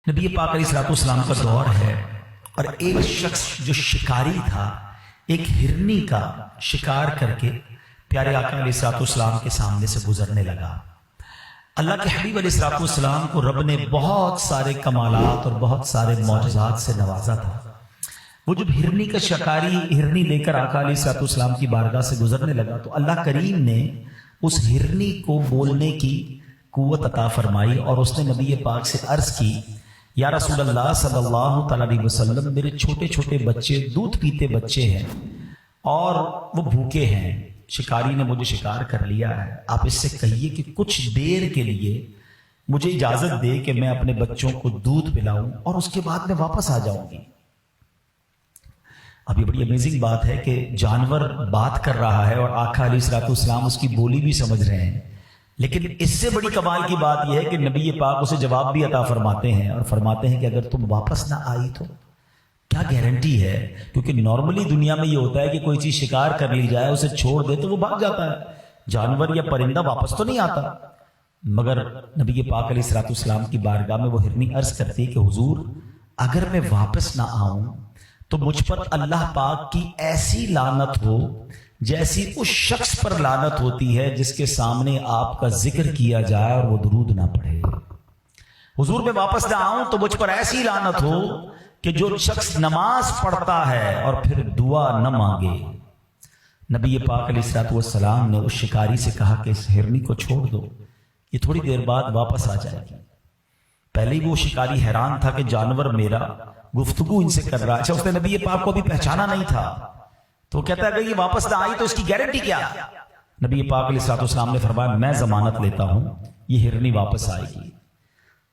نبی پاک علیہ الصلوۃ والسلام کا دور ہے اور ایک شخص جو شکاری تھا ایک ہرنی کا شکار کر کے پیارے آقا علیہ الصلوۃ والسلام کے سامنے سے گزرنے لگا۔ اللہ کے حبیب علیہ الصلوۃ والسلام کو رب نے بہت سارے کمالات اور بہت سارے معجزات سے نوازا تھا۔ وہ جب ہرنی کا شکاری ہرنی لے کر آقا علیہ الصلوۃ والسلام کی بارگاہ سے گزرنے لگا تو اللہ کریم نے اس ہرنی کو بولنے کی قوت عطا فرمائی اور اس نے نبی پاک سے عرض کی، یا رسول اللہ صلی اللہ تعالی علیہ وسلم، میرے چھوٹے چھوٹے بچے دودھ پیتے بچے ہیں اور وہ بھوکے ہیں، شکاری نے مجھے شکار کر لیا ہے، آپ اس سے کہیے کہ کچھ دیر کے لیے مجھے اجازت دے کہ میں اپنے بچوں کو دودھ پلاؤں اور اس کے بعد میں واپس آ جاؤں گی۔ اب یہ بڑی امیزنگ بات ہے کہ جانور بات کر رہا ہے اور آقا علیہ الصلوۃ والسلام اس کی بولی بھی سمجھ رہے ہیں، لیکن اس سے بڑی کمال کی بات یہ ہے کہ نبی پاک اسے جواب بھی عطا فرماتے ہیں اور فرماتے ہیں کہ اگر تم واپس نہ آئی تو کیا گارنٹی ہے، کیونکہ نارملی دنیا میں یہ ہوتا ہے کہ کوئی چیز شکار کر لی جائے اسے چھوڑ دے تو وہ بھاگ جاتا ہے، جانور یا پرندہ واپس تو نہیں آتا۔ مگر نبی پاک علیہ الصلوۃ والسلام کی بارگاہ میں وہ ہرنی عرض کرتی ہے کہ حضور اگر میں واپس نہ آؤں تو مجھ پر اللہ پاک کی ایسی لعنت ہو جیسی اس شخص پر لعنت ہوتی ہے جس کے سامنے آپ کا ذکر کیا جائے اور وہ درود نہ پڑھے۔ حضور میں واپس نہ آؤں تو مجھ پر ایسی لعنت ہو کہ جو شخص نماز پڑھتا ہے اور پھر دعا نہ مانگے۔ نبی پاک علیہ الصلوۃ والسلام نے اس شکاری سے کہا کہ اس ہرنی کو چھوڑ دو، یہ تھوڑی دیر بعد واپس آ جائے گی۔ پہلے ہی وہ شکاری حیران تھا کہ جانور میرا گفتگو ان سے کر رہا ہے، اچھا اس نے نبی پاک کو بھی پہچانا نہیں تھا تو کہتا ہے کہ یہ واپس نہ آئی تو اس کی گارنٹی کیا؟ نبی پاک علیہ الصلوۃ والسلام نے فرمایا میں ضمانت لیتا ہوں یہ ہرنی واپس آئے گی۔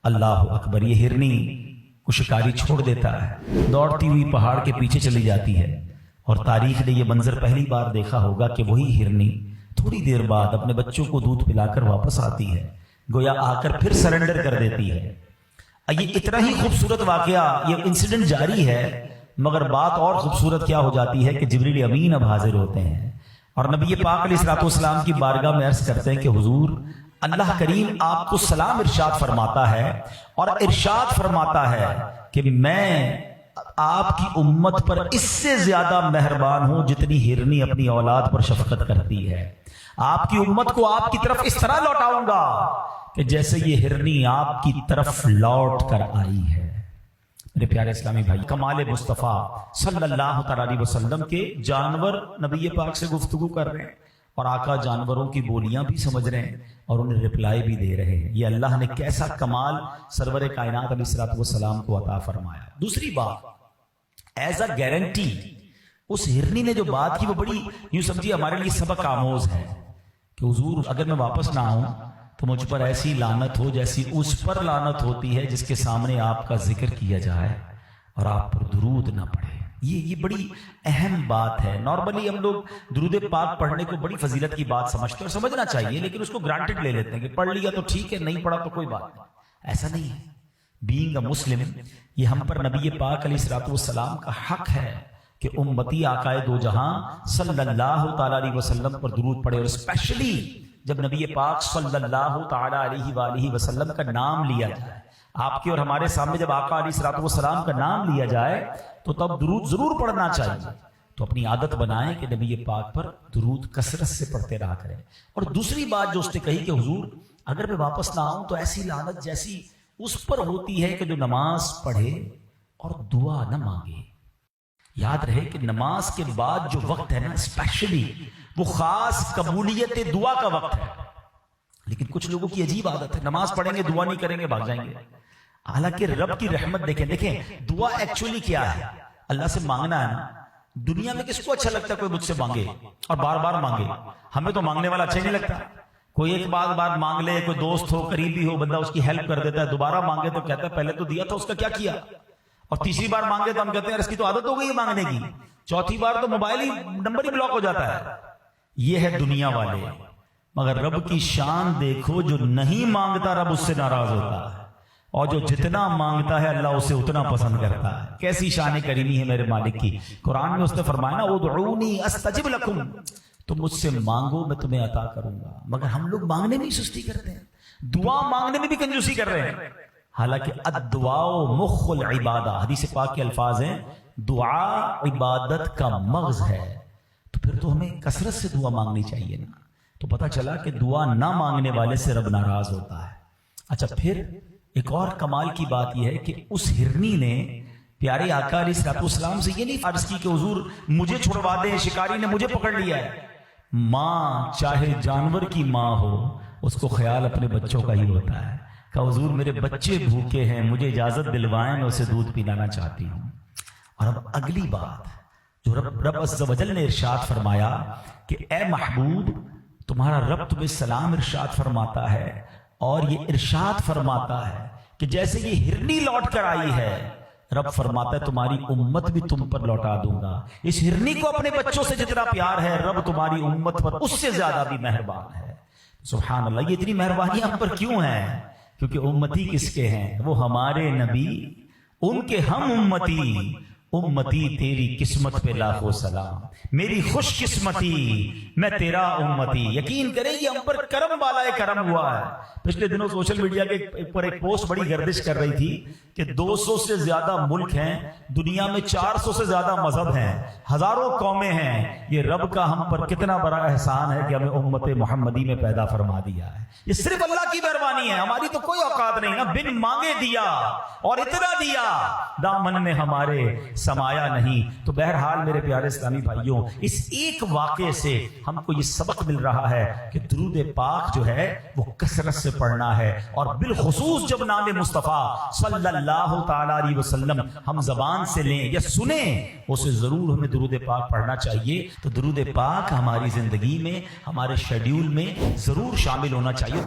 اللہ اکبر! یہ ہرنی کو شکاری چھوڑ دیتا ہے، دوڑتی ہوئی پہاڑ کے پیچھے چلی جاتی ہے اور تاریخ نے یہ منظر پہلی بار دیکھا ہوگا کہ وہی ہرنی تھوڑی دیر بعد اپنے بچوں کو دودھ پلا کر واپس آتی ہے، گویا آ کر پھر سرنڈر کر دیتی ہے۔ یہ اتنا ہی خوبصورت واقعہ، یہ انسیڈنٹ جاری ہے، مگر بات اور خوبصورت کیا ہو جاتی ہے کہ جبریل امین اب حاضر ہوتے ہیں اور نبی پاک علیہ الصلوۃ والسلام کی بارگاہ میں عرض کرتے ہیں کہ حضور اللہ کریم آپ کو سلام ارشاد فرماتا ہے اور ارشاد فرماتا ہے کہ میں آپ کی امت پر اس سے زیادہ مہربان ہوں جتنی ہرنی اپنی اولاد پر شفقت کرتی ہے۔ آپ کی امت کو آپ کی طرف اس طرح لوٹاؤں گا کہ جیسے یہ ہرنی آپ کی طرف لوٹ کر آئی ہے۔ میرے پیارے اسلامی بھائی، کمال مصطفیٰ صلی اللہ تعالی علیہ وسلم کے جانور نبی پاک سے گفتگو کر رہے ہیں اور آقا جانوروں کی بولیاں بھی سمجھ رہے ہیں اور انہیں رپلائی بھی دے رہے ہیں۔ یہ اللہ نے کیسا کمال سرور کائنات علیہ الصلوۃ والسلام کو عطا فرمایا۔ دوسری بات، ایز اے گارنٹی اس ہرنی نے جو بات کی وہ بڑی یوں سمجھیے ہمارے لیے سبق آموز ہے کہ حضور اگر میں واپس نہ آؤں تو مجھ پر ایسی لعنت ہو جیسی اس پر لعنت ہوتی ہے جس کے سامنے آپ کا ذکر کیا جائے اور آپ پر درود نہ پڑھے۔ یہ بڑی اہم بات ہے۔ نارملی ہم لوگ درود پاک پڑھنے کو بڑی فضیلت کی بات سمجھتے ہیں اور سمجھنا چاہیے، لیکن اس کو گرانٹڈ لے لیتے ہیں کہ پڑھ لیا تو ٹھیک ہے، نہیں پڑھا تو کوئی بات نہیں۔ ایسا نہیں ہے۔ بینگ اے مسلم، یہ ہم پر نبی پاک علیہ الصلوۃ والسلام کا حق ہے کہ امتی آقائے دو جہاں صلی اللہ تعالی علیہ وسلم پر درود پڑھے، اور اسپیشلی جب نبی پاک صلی اللہ تعالی علیہ وآلہ وسلم کا نام لیا جائے، آپ کے اور ہمارے سامنے جب آقا علیہ الصلوۃ والسلام کا نام لیا جائے تو تب درود ضرور پڑھنا چاہیے۔ تو اپنی عادت بنائیں کہ نبی پاک پر درود کثرت سے پڑھتے رہا کریں۔ اور دوسری بات جو اس نے کہی کہ حضور اگر میں واپس نہ آؤں تو ایسی لعنت جیسی اس پر ہوتی ہے کہ جو نماز پڑھے اور دعا نہ مانگے۔ یاد رہے کہ نماز کے بعد جو وقت ہے نا اسپیشلی وہ خاص قبولیت دعا کا وقت ہے، لیکن کچھ لوگوں کی عجیب عادت ہے، نماز پڑھیں گے دعا نہیں کریں گے بھاگ جائیں گے۔ حالانکہ رب کی رحمت دیکھیں دعا ایکچولی کیا ہے، اللہ سے مانگنا ہے نا۔ دنیا میں کس کو اچھا لگتا ہے کوئی مجھ سے مانگے اور بار بار مانگے؟ ہمیں تو مانگنے والا اچھا نہیں لگتا۔ کوئی ایک بار مانگ لے، کوئی دوست ہو قریبی ہو بندہ اس کی ہیلپ کر دیتا ہے، دوبارہ مانگے تو کہتا ہے پہلے تو دیا تھا اس کا کیا کیا، اور تیسری بار مانگے تو ہم کہتے ہیں اس کی تو عادت ہو گئی ہے مانگنے کی، چوتھی بار تو موبائل ہی نمبر ہی بلاک ہو جاتا ہے۔ یہ ہے دنیا والے، مگر رب کی شان دیکھو، جو نہیں مانگتا رب اس سے ناراض ہوتا ہے اور جو جتنا مانگتا ہے اللہ اسے اتنا پسند کرتا ہے۔ کیسی شان کریمی ہے میرے مالک کی۔ قرآن میں اس نے فرمایا نا ادعونی استجب لکم، تم مجھ سے مانگو میں تمہیں عطا کروں گا۔ مگر ہم لوگ مانگنے میں ہی سستی کرتے ہیں، دعا مانگنے میں بھی کنجوسی کر رہے ہیں۔ حالانکہ الدعاء مخ العبادہ، حدیث پاک کے الفاظ ہیں دعا عبادت کا مغز ہے، تو پھر تو ہمیں کثرت سے دعا مانگنی چاہیے نا۔ تو پتہ چلا کہ دعا نہ مانگنے والے سے رب ناراض ہوتا ہے۔ اچھا، پھر ایک اور کمال کی بات یہ ہے کہ اس ہرنی نے پیارے آقا علیہ الصلوۃ والسلام سے یہ نہیں عرض کی کہ حضور مجھے چھڑوا دیں، شکاری نے مجھے پکڑ لیا ہے۔ ماں چاہے جانور کی ماں ہو، اس کو خیال اپنے بچوں کا ہی ہوتا ہے کہ حضور میرے بچے بھوکے ہیں، مجھے اجازت دلوائیں، میں اسے دودھ پلانا چاہتی ہوں۔ اور اب اگلی بات جو رب عز و جل نے ارشاد فرمایا کہ اے محبوب، تمہارا رب تمہیں سلام ارشاد فرماتا ہے، اور یہ ارشاد فرماتا ہے کہ جیسے یہ ہرنی لوٹ کر آئی ہے، رب فرماتا ہے تمہاری امت بھی تم پر لوٹا دوں گا۔ اس ہرنی کو اپنے بچوں سے جتنا پیار ہے، رب تمہاری امت پر اس سے زیادہ بھی مہربان ہے۔ سبحان اللہ، یہ اتنی مہربانی ہم پر کیوں ہے؟ کیونکہ امتی کس کے ہیں؟ وہ ہمارے نبی، ان کے ہم امتی۔ امتی تیری قسمت پہ لاکھوں سلام، میری خوش قسمتی، میں تیرا امتی۔ یقین کریں یہ ہم پر کرم والا کرم ہوا ہے۔ پچھلے دنوں سوشل میڈیا کے پر ایک پوسٹ بڑی گردش کر رہی تھی کہ 200 سے زیادہ ملک ہیں دنیا میں، 400 سے زیادہ مذہب ہیں، ہزاروں قومیں ہیں، یہ رب کا ہم پر کتنا بڑا احسان ہے کہ ہمیں امت محمدی میں پیدا فرما دیا ہے۔ یہ صرف اللہ کی مہربانی ہے، ہماری تو کوئی اوقات نہیں نا، بن مانگے دیا اور اتنا دیا، دامن میں ہمارے سمایا نہیں۔ تو بہرحال میرے پیارے اسلامی بھائیوں، اس ایک واقعے سے ہم کو یہ سبق مل رہا ہے کہ درود پاک جو ہے وہ کثرت سے پڑھنا ہے، اور بالخصوص جب نام مصطفیٰ صلی اللہ تعالی علیہ وسلم ہم زبان سے لیں یا سنیں، اسے ضرور ہمیں درود پاک پڑھنا چاہیے۔ تو درود پاک ہماری زندگی میں، ہمارے شیڈیول میں ضرور شامل ہونا چاہیے۔